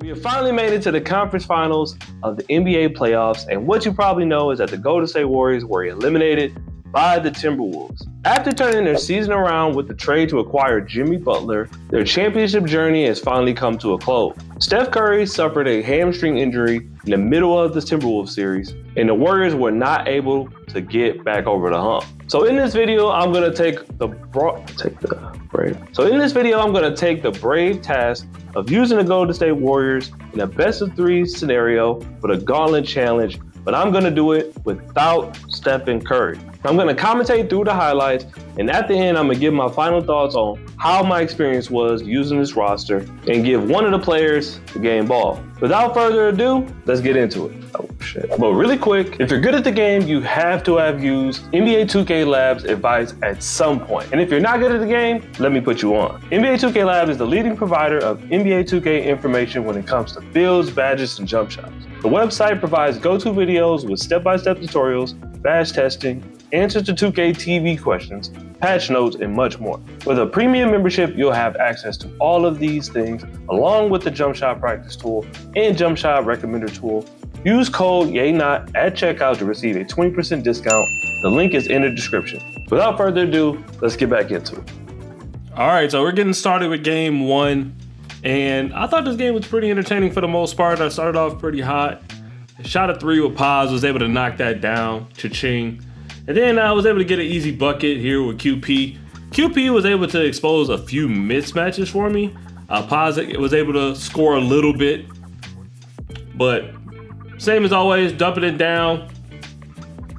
We have finally made it to the conference finals of the NBA playoffs, and what you probably know is that the Golden State Warriors were eliminated by the Timberwolves. After turning their season around with the trade to acquire Jimmy Butler, their championship journey has finally come to a close. Steph Curry suffered a hamstring injury in the middle of the Timberwolves series, and the Warriors were not able to get back over the hump. So in this video, I'm gonna take the brave task of using the Golden State Warriors in a best of three scenario for the Gauntlet challenge, but I'm gonna do it without Steph and Curry. I'm gonna commentate through the highlights, and at the end, I'm gonna give my final thoughts on how my experience was using this roster and give one of the players the game ball. Without further ado, let's get into it. Oh shit. But really quick, if you're good at the game, you have to have used NBA 2K Labs advice at some point. And if you're not good at the game, let me put you on. NBA 2K Labs is the leading provider of NBA 2K information when it comes to builds, badges, and jump shots. The website provides go-to videos with step-by-step tutorials, badge testing, answers to 2K TV questions, patch notes, and much more. With a premium membership, you'll have access to all of these things, along with the jump shot practice tool and jump shot recommender tool. Use code YEYNOT at checkout to receive a 20% discount. The link is in the description. Without further ado, let's get back into it. All right, so we're getting started with game one. And I thought this game was pretty entertaining for the most part. I started off pretty hot. Shot a three with Paz, was able to knock that down, cha-ching. And then I was able to get an easy bucket here with QP. QP was able to expose a few mismatches for me. Paz was able to score a little bit, but same as always, dumping it down.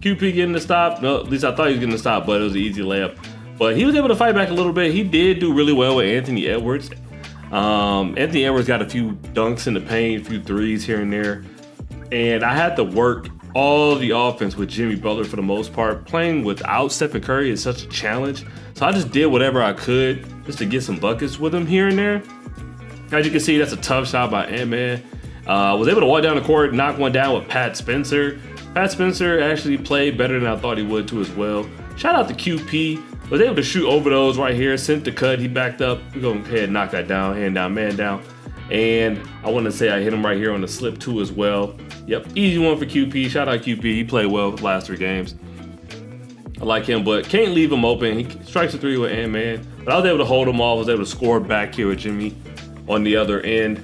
QP getting the stop. No, at least I thought he was getting the stop, but it was an easy layup. But he was able to fight back a little bit. He did do really well with Anthony Edwards. Anthony Edwards got a few dunks in the paint, a few threes here and there. And I had to work all the offense with Jimmy Butler for the most part. Playing without Stephen Curry is such a challenge. So I just did whatever I could just to get some buckets with him here and there. As you can see, that's a tough shot by Ant-Man. Was able to walk down the court, knock one down with Pat Spencer. Pat Spencer actually played better than I thought he would too as well. Shout out to QP. Was able to shoot over those right here, sent the cut, he backed up. We're going to go ahead and knock that down, hand down, man down. And I want to say I hit him right here on the slip too as well. Yep, easy one for QP. Shout out QP, he played well the last three games. I like him, but can't leave him open. He strikes a three with Ant-Man. But I was able to hold him off, was able to score back here with Jimmy on the other end.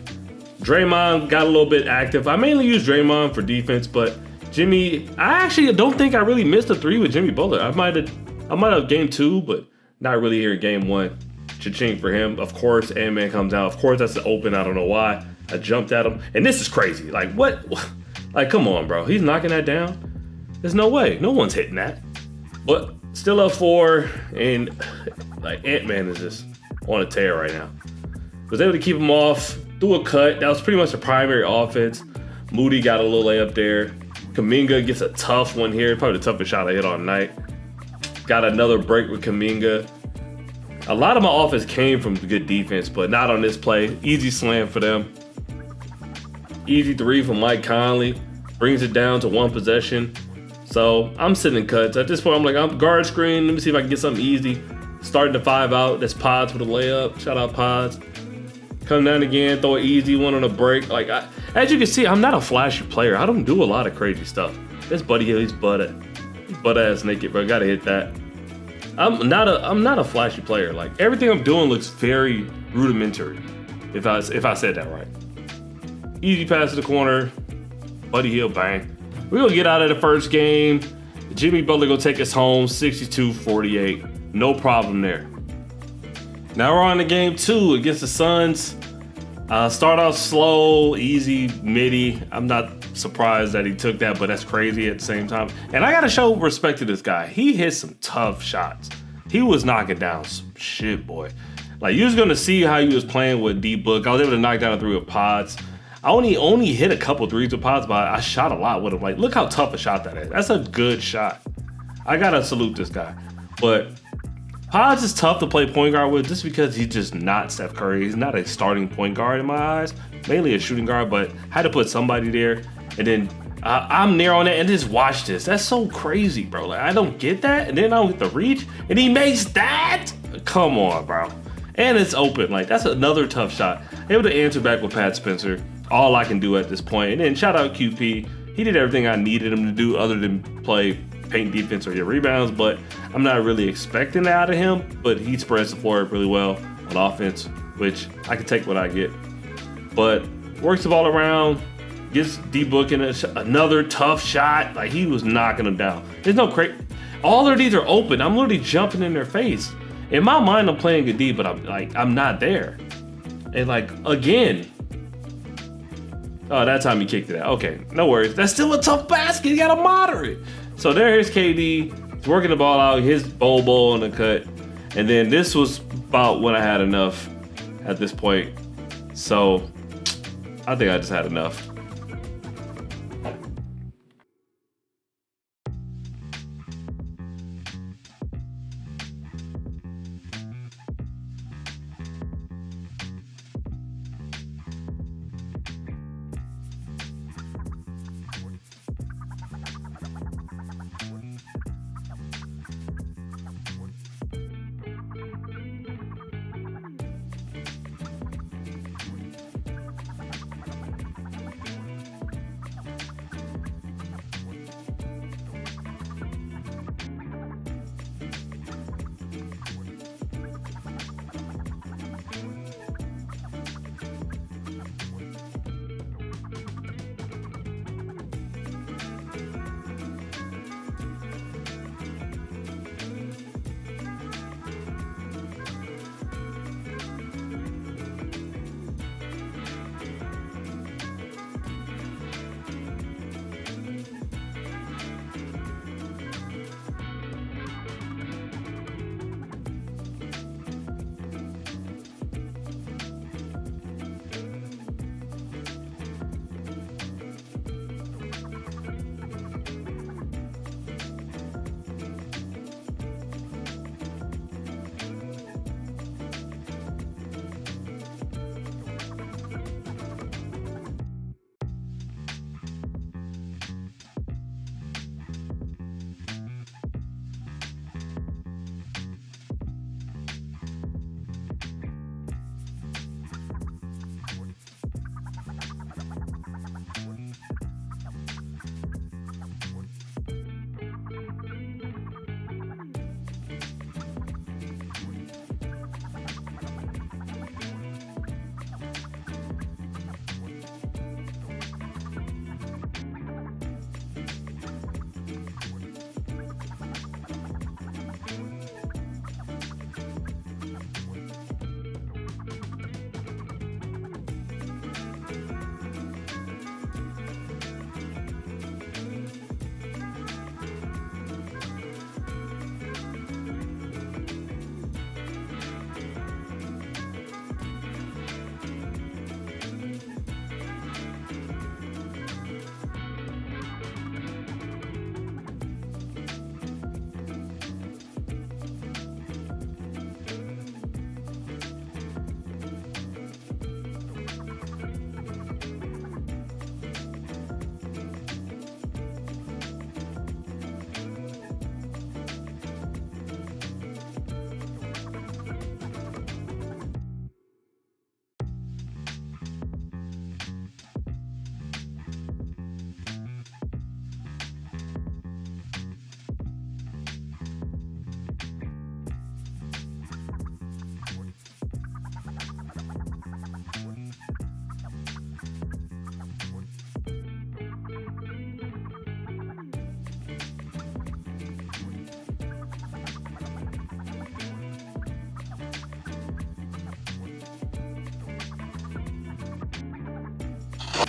Draymond got a little bit active. I mainly use Draymond for defense, but Jimmy, I actually don't think I really missed a three with Jimmy Butler. I might have game two, but not really here in game one. Cha-ching for him. Of course, Ant-Man comes out. Of course, that's the open. I don't know why. I jumped at him. And this is crazy. Like, what? Like, come on, bro. He's knocking that down? There's no way. No one's hitting that. But still up four, and like Ant-Man is just on a tear right now. Was able to keep him off, threw a cut. That was pretty much the primary offense. Moody got a little layup there. Kuminga gets a tough one here. Probably the toughest shot I hit all night. Got another break with Kuminga. A lot of my offense came from good defense, but not on this play. Easy slam for them. Easy three from Mike Conley. Brings it down to one possession. So I'm sitting in cuts. At this point, I'm like, I'm guard screen. Let me see if I can get something easy. Starting to five out. That's Pods with a layup. Shout out Pods. Come down again, throw an easy one on a break. Like, as you can see, I'm not a flashy player. I don't do a lot of crazy stuff. This Buddy Hill, he's butt ass naked, bro. Gotta hit that. I'm not a flashy player. Like, everything I'm doing looks very rudimentary. If I said that right. Easy pass to the corner. Buddy Hill, bang. We're gonna get out of the first game. Jimmy Butler gonna take us home, 62-48. No problem there. Now we're on to game two against the Suns. Start off slow, easy, midi. I'm not surprised that he took that, but that's crazy at the same time. And I gotta show respect to this guy. He hit some tough shots. He was knocking down some shit, boy. Like, you was gonna see how he was playing with D-Book. I was able to knock down a three with Pods. I only hit a couple threes with Pods, but I shot a lot with him. Like, look how tough a shot that is. That's a good shot. I gotta salute this guy. But Pods is tough to play point guard with just because he's just not Steph Curry. He's not a starting point guard in my eyes, mainly a shooting guard, but had to put somebody there. And then I'm there on it, and just watch this. That's so crazy, bro. Like, I don't get that, and then I don't get the reach, and he makes that? Come on, bro. And it's open. Like, that's another tough shot. Able to answer back with Pat Spencer. all I can do at this point. And then shout out QP. He did everything I needed him to do other than play paint defense or get rebounds, but I'm not really expecting that out of him. But he spreads the floor really well on offense, which I can take what I get. But works the ball around, gets D-Book in another tough shot. Like, he was knocking him down. There's no all their Ds are open. I'm literally jumping in their face. In my mind, I'm playing good D, but I'm not there. And like, again. Oh, that time he kicked it out. Okay, no worries. That's still a tough basket. You gotta moderate. So there's KD. He's working the ball out. His bowl on the cut. And then this was about when I had enough at this point. So I think I just had enough.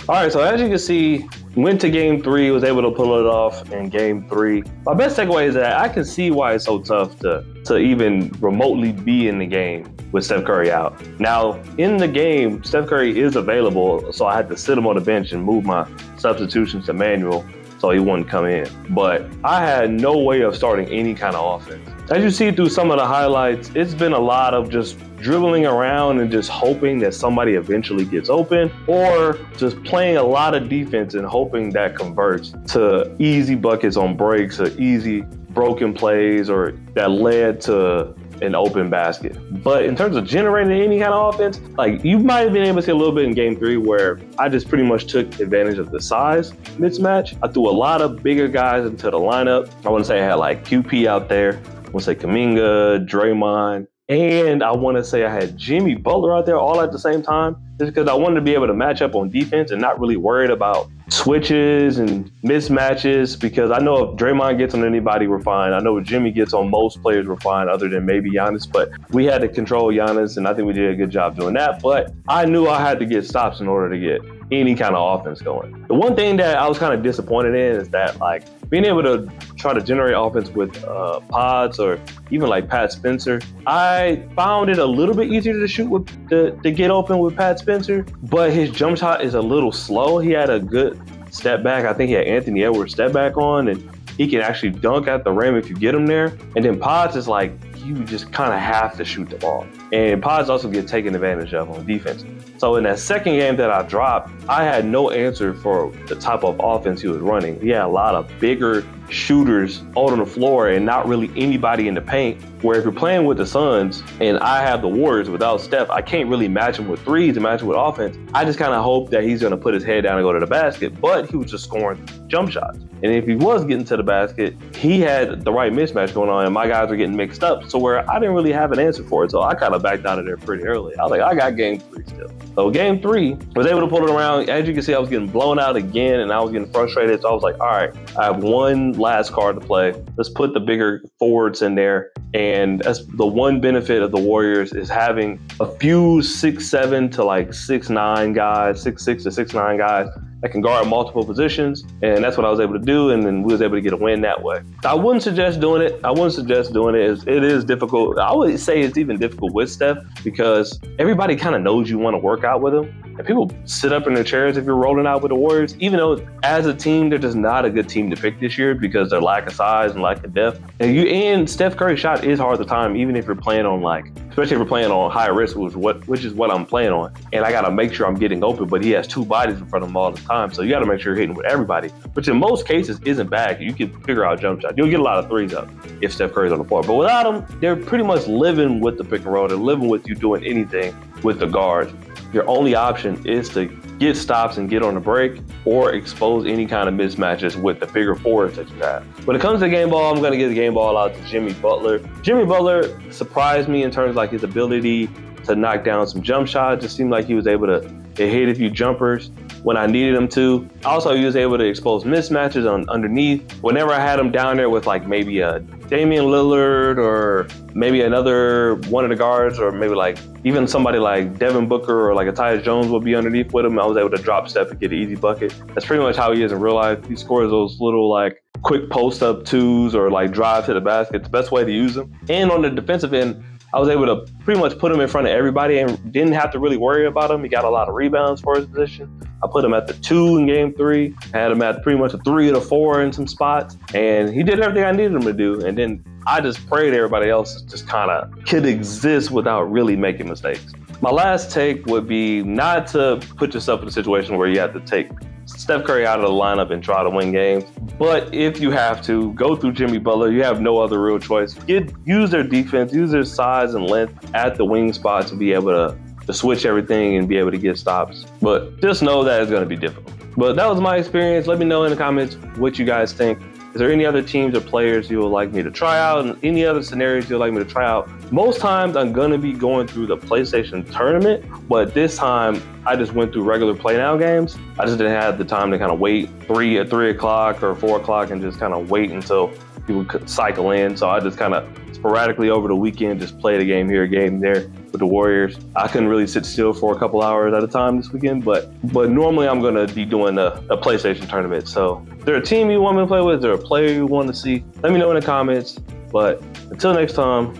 All right, so as you can see, went to game 3, was able to pull it off in game 3. My best takeaway is that I can see why it's so tough to even remotely be in the game with Steph Curry out. Now, in the game, Steph Curry is available, so I had to sit him on the bench and move my substitutions to manual so he wouldn't come in. But I had no way of starting any kind of offense. As you see through some of the highlights, it's been a lot of just dribbling around and just hoping that somebody eventually gets open, or just playing a lot of defense and hoping that converts to easy buckets on breaks or easy broken plays, or that led to an open basket. But in terms of generating any kind of offense, like you might have been able to see a little bit in game 3 where I just pretty much took advantage of the size mismatch. I threw a lot of bigger guys into the lineup. I want to say I had like QP out there. I want to say Kuminga, Draymond, and I want to say I had Jimmy Butler out there all at the same time, just because I wanted to be able to match up on defense and not really worried about switches and mismatches, because I know if Draymond gets on anybody, we're fine. I know if Jimmy gets on most players, we're fine, other than maybe Giannis, but we had to control Giannis, and I think we did a good job doing that. But I knew I had to get stops in order to get any kind of offense going. The one thing that I was kind of disappointed in is that, like, being able to try to generate offense with pods or even like Pat Spencer, I found it a little bit easier to shoot with to get open with Pat Spencer, but his jump shot is a little slow. He had a good step back. I think he had Anthony Edwards step back on, and he can actually dunk at the rim if you get him there. And then Pods is like, you just kind of have to shoot the ball. And Pods also get taken advantage of on defense. So in that second game that I dropped, I had no answer for the type of offense he was running. He had a lot of bigger shooters on the floor and not really anybody in the paint. Where if you're playing with the Suns and I have the Warriors without Steph, I can't really match him with threes and match him with offense. I just kind of hope that he's going to put his head down and go to the basket, but he was just scoring jump shots. And if he was getting to the basket, he had the right mismatch going on and my guys were getting mixed up. So where I didn't really have an answer for it. So I kind of backed out of there pretty early. I was like, I got game 3 still. So game 3, I was able to pull it around. As you can see, I was getting blown out again and I was getting frustrated. So I was like, all right, I have one last card to play. Let's put the bigger forwards in there. And that's the one benefit of the Warriors is having a few 6'7" to like 6'9" guys, 6'6" to 6'9" guys that can guard multiple positions. And that's what I was able to do. And then we was able to get a win that way. I wouldn't suggest doing it. It is difficult. I would say it's even difficult with Steph because everybody kind of knows you want to work out with him. And people sit up in their chairs if you're rolling out with the Warriors, even though as a team, they're just not a good team to pick this year because their lack of size and lack of depth. And Steph Curry's shot is hard at the time, even if you're playing on especially if you're playing on high risk, which is what I'm playing on. And I got to make sure I'm getting open, but he has 2 bodies in front of him all the time. So you got to make sure you're hitting with everybody, which in most cases isn't bad. You can figure out jump shots. You'll get a lot of threes up if Steph Curry's on the floor. But without him, they're pretty much living with the pick and roll. They're living with you doing anything with the guards. Your only option is to get stops and get on the break or expose any kind of mismatches with the bigger forwards that you have. When it comes to game ball, I'm going to give the game ball out to Jimmy Butler. Jimmy Butler surprised me in terms of like his ability to knock down some jump shots. It just seemed like he was able to hit a few jumpers when I needed him to. Also, he was able to expose mismatches underneath. Whenever I had him down there with like maybe a Damian Lillard or maybe another one of the guards or maybe like even somebody like Devin Booker or like a Tyus Jones would be underneath with him, I was able to drop Steph and get an easy bucket. That's pretty much how he is in real life. He scores those little like quick post up 2s or like drive to the basket. It's the best way to use him. And on the defensive end, I was able to pretty much put him in front of everybody and didn't have to really worry about him. He got a lot of rebounds for his position. I put him at the 2 in game 3. I had him at pretty much a 3 or 4 in some spots. And he did everything I needed him to do. And then I just prayed everybody else just kind of could exist without really making mistakes. My last take would be not to put yourself in a situation where you have to take Steph Curry out of the lineup and try to win games. But if you have to, go through Jimmy Butler. You have no other real choice. Use their defense, use their size and length at the wing spot to be able to switch everything and be able to get stops. But just know that it's going to be difficult. But that was my experience. Let me know in the comments what you guys think. Is there any other teams or players you would like me to try out and any other scenarios you'd like me to try out? Most times I'm going to be going through the PlayStation tournament, but this time I just went through regular Play Now games. I just didn't have the time to kind of wait at 3 o'clock or 4 o'clock and just kind of wait until people could cycle in. So I just kind of sporadically over the weekend just played a game here, a game there with the Warriors. I couldn't really sit still for a couple hours at a time this weekend, but normally I'm going to be doing a PlayStation tournament. So is there a team you want me to play with? Is there a player you want to see? Let me know in the comments. But until next time,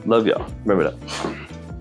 love y'all. Remember that.